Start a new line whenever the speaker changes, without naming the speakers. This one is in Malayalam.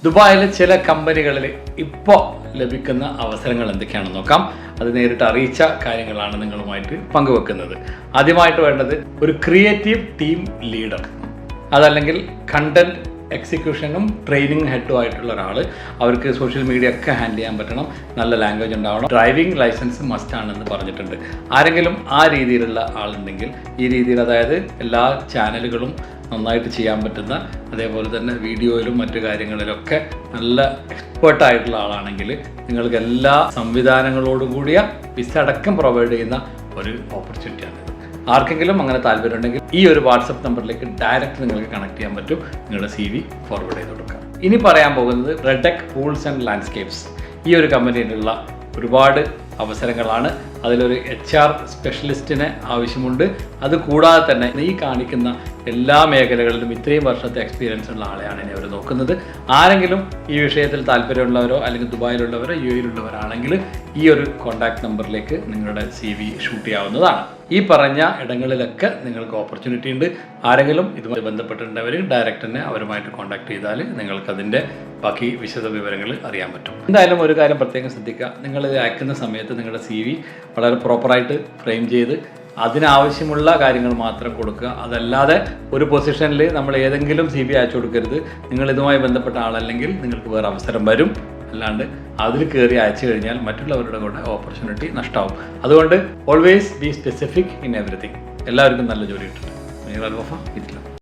ദുബായിലെ ചില കമ്പനികളിൽ ഇപ്പോൾ ലഭിക്കുന്ന അവസരങ്ങൾ എന്തൊക്കെയാണെന്ന് നോക്കാം. അത് നേരിട്ട് അറിയിച്ച കാര്യങ്ങളാണ് നിങ്ങളുമായിട്ട് പങ്കുവെക്കുന്നത്. ആദ്യമായിട്ട് വേണ്ടത് ഒരു ക്രിയേറ്റീവ് ടീം ലീഡർ, അതല്ലെങ്കിൽ കണ്ടന്റ് എക്സിക്യൂഷനും ട്രെയിനിങ് ഹെഡും ആയിട്ടുള്ള ഒരാൾ. അവർക്ക് സോഷ്യൽ മീഡിയ ഒക്കെ ഹാൻഡിൽ ചെയ്യാൻ പറ്റണം, നല്ല ലാംഗ്വേജ് ഉണ്ടാവണം, ഡ്രൈവിംഗ് ലൈസൻസ് മസ്റ്റ് ആണെന്ന് പറഞ്ഞിട്ടുണ്ട്. ആരെങ്കിലും ആ രീതിയിലുള്ള ആളുണ്ടെങ്കിൽ, ഈ രീതിയിൽ അതായത് എല്ലാ ചാനലുകളും നന്നായിട്ട് ചെയ്യാൻ പറ്റുന്ന, അതേപോലെ തന്നെ വീഡിയോയിലും മറ്റു കാര്യങ്ങളിലൊക്കെ നല്ല എക്സ്പേർട്ടായിട്ടുള്ള ആളാണെങ്കിൽ നിങ്ങൾക്ക് എല്ലാ സംവിധാനങ്ങളോടും കൂടിയ വിസ അടക്കം പ്രൊവൈഡ് ചെയ്യുന്ന ഒരു ഓപ്പർച്യൂണിറ്റിയാണിത്. ആർക്കെങ്കിലും അങ്ങനെ താല്പര്യമുണ്ടെങ്കിൽ ഈ ഒരു വാട്സപ്പ് നമ്പറിലേക്ക് ഡയറക്റ്റ് നിങ്ങൾക്ക് കണക്ട് ചെയ്യാൻ പറ്റും. നിങ്ങളുടെ CV ഫോർവേഡ് ചെയ്ത് കൊടുക്കാം. ഇനി പറയാൻ പോകുന്നത് റെഡെക് പൂൾസ് ആൻഡ് ലാൻഡ്സ്കേപ്സ്. ഈ ഒരു കമ്പനിയിലുള്ള ഒരുപാട് അവസരങ്ങളാണ്. അതിലൊരു HR സ്പെഷ്യലിസ്റ്റിനെ ആവശ്യമുണ്ട്. അതുകൂടാതെ തന്നെ ഈ കാണിക്കുന്ന എല്ലാ മേഖലകളിലും ഇത്രയും വർഷത്തെ എക്സ്പീരിയൻസ് ഉള്ള ആളെയാണ് ഇനി അവർ നോക്കുന്നത്. ആരെങ്കിലും ഈ വിഷയത്തിൽ താല്പര്യമുള്ളവരോ അല്ലെങ്കിൽ ദുബായിലുള്ളവരോ UAE-യിലുള്ളവരാണെങ്കിൽ ഈ ഒരു കോൺടാക്ട് നമ്പറിലേക്ക് നിങ്ങളുടെ CV ഷൂട്ട് ചെയ്യാവുന്നതാണ്. ഈ പറഞ്ഞ ഇടങ്ങളിലൊക്കെ നിങ്ങൾക്ക് ഓപ്പർച്യൂണിറ്റി ഉണ്ട്. ആരെങ്കിലും ഇതുമായി ബന്ധപ്പെട്ടിട്ടുണ്ടവർ ഡയറക്റ്റ് തന്നെ അവരുമായിട്ട് കോൺടാക്ട് ചെയ്താൽ നിങ്ങൾക്കതിൻ്റെ ബാക്കി വിശദ വിവരങ്ങൾ അറിയാൻ പറ്റും. എന്തായാലും ഒരു കാര്യം പ്രത്യേകം ശ്രദ്ധിക്കുക, നിങ്ങൾ അയക്കുന്ന സമയത്ത് നിങ്ങളുടെ CV വളരെ പ്രോപ്പറായിട്ട് ഫ്രെയിം ചെയ്ത് അതിനാവശ്യമുള്ള കാര്യങ്ങൾ മാത്രം കൊടുക്കുക. അതല്ലാതെ ഒരു പൊസിഷനിൽ നമ്മൾ ഏതെങ്കിലും CV അയച്ചു കൊടുക്കരുത്. നിങ്ങൾ ഇതുമായി ബന്ധപ്പെട്ട ആളല്ലെങ്കിൽ നിങ്ങൾക്ക് വേറെ അവസരം വരും. അല്ലാണ്ട് അതിൽ കയറി അയച്ചു കഴിഞ്ഞാൽ മറ്റുള്ളവരുടെ കൂടെ ഓപ്പർച്യൂണിറ്റി നഷ്ടമാവും. അതുകൊണ്ട് always be specific in everything. എല്ലാവർക്കും നല്ല ജോലി കിട്ടും.